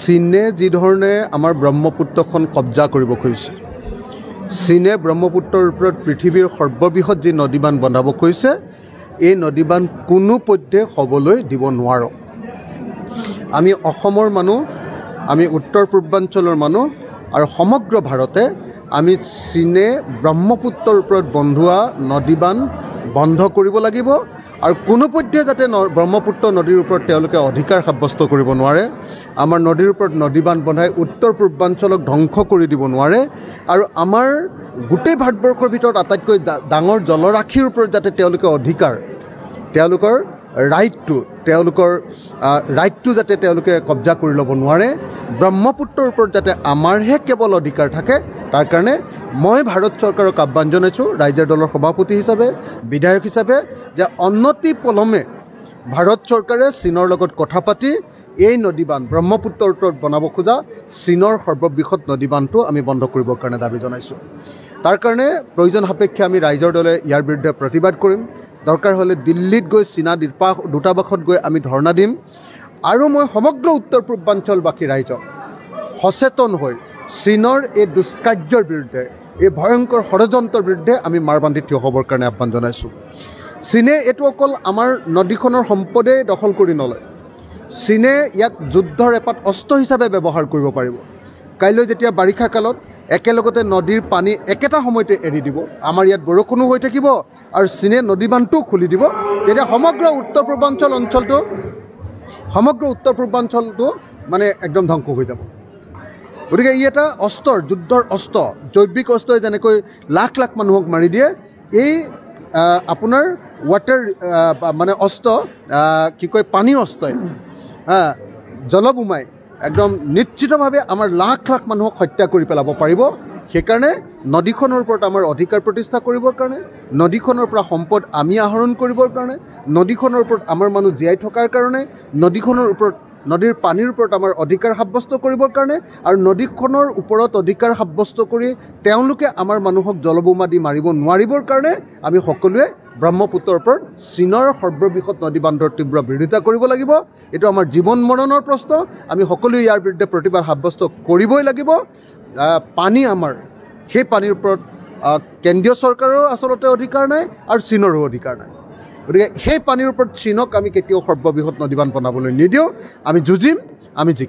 চীনে যি ধৰণে আমাৰ ব্ৰহ্মপুত্ৰখন কব্জা কৰিব খুজিছে, চীনে ব্ৰহ্মপুত্ৰৰ ওপৰত পৃথিৱীৰ সৰ্ববৃহৎ যি নদীবান্ধ বনাব খুজিছে, এই নদীবান্ধ কোনোপধ্যে হ'বলৈ দিব নোৱাৰোঁ। আমি অসমৰ মানুহ, আমি উত্তৰ পূৰ্বাঞ্চলৰ মানুহ আৰু সমগ্ৰ ভাৰতে আমি চীনে ব্ৰহ্মপুত্ৰৰ ওপৰত বন্ধোৱা নদীবান্ধ বন্ধ কৰিব লাগিব আৰু কোনোপধ্যে যাতে ব্ৰহ্মপুত্ৰ নদীৰ ওপৰত তেওঁলোকে অধিকাৰ সাব্যস্ত কৰিব নোৱাৰে, আমাৰ নদীৰ ওপৰত নদীবান্ধ বনাই উত্তৰ পূৰ্বাঞ্চলক ধ্বংস কৰি দিব নোৱাৰে আৰু আমাৰ গোটেই ভাৰতবৰ্ষৰ ভিতৰত আটাইতকৈ ডাঙৰ জলৰাশিৰ ওপৰত যাতে তেওঁলোকে অধিকাৰ, তেওঁলোকৰ ৰাইটটো যাতে তেওঁলোকে কব্জা কৰি ল'ব নোৱাৰে, ব্ৰহ্মপুত্ৰৰ ওপৰত যাতে আমাৰহে কেৱল অধিকাৰ থাকে, তাৰ কাৰণে মই ভাৰত চৰকাৰক আহ্বান জনাইছোঁ, ৰাইজৰ দলৰ সভাপতি হিচাপে, বিধায়ক হিচাপে, যে অনতি পলমে ভাৰত চৰকাৰে চীনৰ লগত কথা পাতি এই নদীবান্ধ ব্ৰহ্মপুত্ৰৰ ওপৰত বনাব খোজা চীনৰ সৰ্ববৃহৎ নদীবান্ধটো আমি বন্ধ কৰিবৰ কাৰণে দাবী জনাইছোঁ। তাৰ কাৰণে প্ৰয়োজন সাপেক্ষে আমি ৰাইজৰ দলে ইয়াৰ বিৰুদ্ধে প্ৰতিবাদ কৰিম। দৰকাৰ হ'লে দিল্লীত গৈ চীনা দূতাবাসত গৈ আমি ধৰ্ণা দিম আৰু মই সমগ্ৰ উত্তৰ পূৰ্বাঞ্চলবাসী ৰাইজক সচেতন হৈ চীনৰ এই দুষ্কাৰ্যৰ বিৰুদ্ধে, এই ভয়ংকৰ ষড়যন্ত্ৰৰ বিৰুদ্ধে আমি মাৰবান্ধি থিয় হ'বৰ কাৰণে আহ্বান জনাইছোঁ। চীনে এইটো অকল আমাৰ নদীখনৰ সম্পদেই দখল কৰি নলয়, চীনে ইয়াক যুদ্ধৰ এপাত অস্ত্ৰ হিচাপে ব্যৱহাৰ কৰিব পাৰিব। কাইলৈ যেতিয়া বাৰিষা কালত একেলগতে নদীৰ পানী একেটা সময়তে এৰি দিব, আমাৰ ইয়াত বৰষুণো হৈ থাকিব আৰু চীনে নদীবান্ধটোও খুলি দিব, তেতিয়া সমগ্ৰ উত্তৰ পূৰ্বাঞ্চলটো মানে একদম ধ্বংস হৈ যাব। গতিকে ই এটা অস্ত্ৰ, যুদ্ধৰ অস্ত্ৰ, জৈৱিক অস্ত্ৰই যেনেকৈ লাখ লাখ মানুহক মাৰি দিয়ে, এই আপোনাৰ ৱাটাৰ মানে অস্ত্ৰ, পানীৰ অস্ত্ৰই, জলবোমাই একদম নিশ্চিতভাৱে আমাৰ লাখ লাখ মানুহক হত্যা কৰি পেলাব পাৰিব। সেইকাৰণে নদীখনৰ ওপৰত আমাৰ অধিকাৰ প্ৰতিষ্ঠা কৰিবৰ কাৰণে, নদীখনৰ পৰা সম্পদ আমি আহৰণ কৰিবৰ কাৰণে, নদীখনৰ ওপৰত আমাৰ মানুহ জীয়াই থকাৰ কাৰণে, নদীৰ পানীৰ ওপৰত আমাৰ অধিকাৰ সাব্যস্ত কৰিবৰ কাৰণে আৰু নদীখনৰ ওপৰত অধিকাৰ সাব্যস্ত কৰি তেওঁলোকে আমাৰ মানুহক জলবোমা দি মাৰিব নোৱাৰিবৰ কাৰণে আমি সকলোৱে ব্ৰহ্মপুত্ৰৰ ওপৰত চীনৰ সৰ্ববৃহৎ নদীবান্ধৰ তীব্ৰ বিৰোধিতা কৰিব লাগিব। এইটো আমাৰ জীৱন মৰণৰ প্ৰশ্ন, আমি সকলোৱে ইয়াৰ বিৰুদ্ধে প্ৰতিবাদ সাব্যস্ত কৰিবই লাগিব। পানী আমাৰ, সেই পানীৰ ওপৰত কেন্দ্ৰীয় চৰকাৰৰ আচলতে অধিকাৰ নাই আৰু চীনৰো অধিকাৰ নাই। গতিকে সেই পানীৰ ওপৰত চীনক আমি কেতিয়াও সৰ্ববৃহৎ নদীবান্ধ বনাবলৈ নিদিওঁ। আমি যুঁজিম, আমি জিকিম।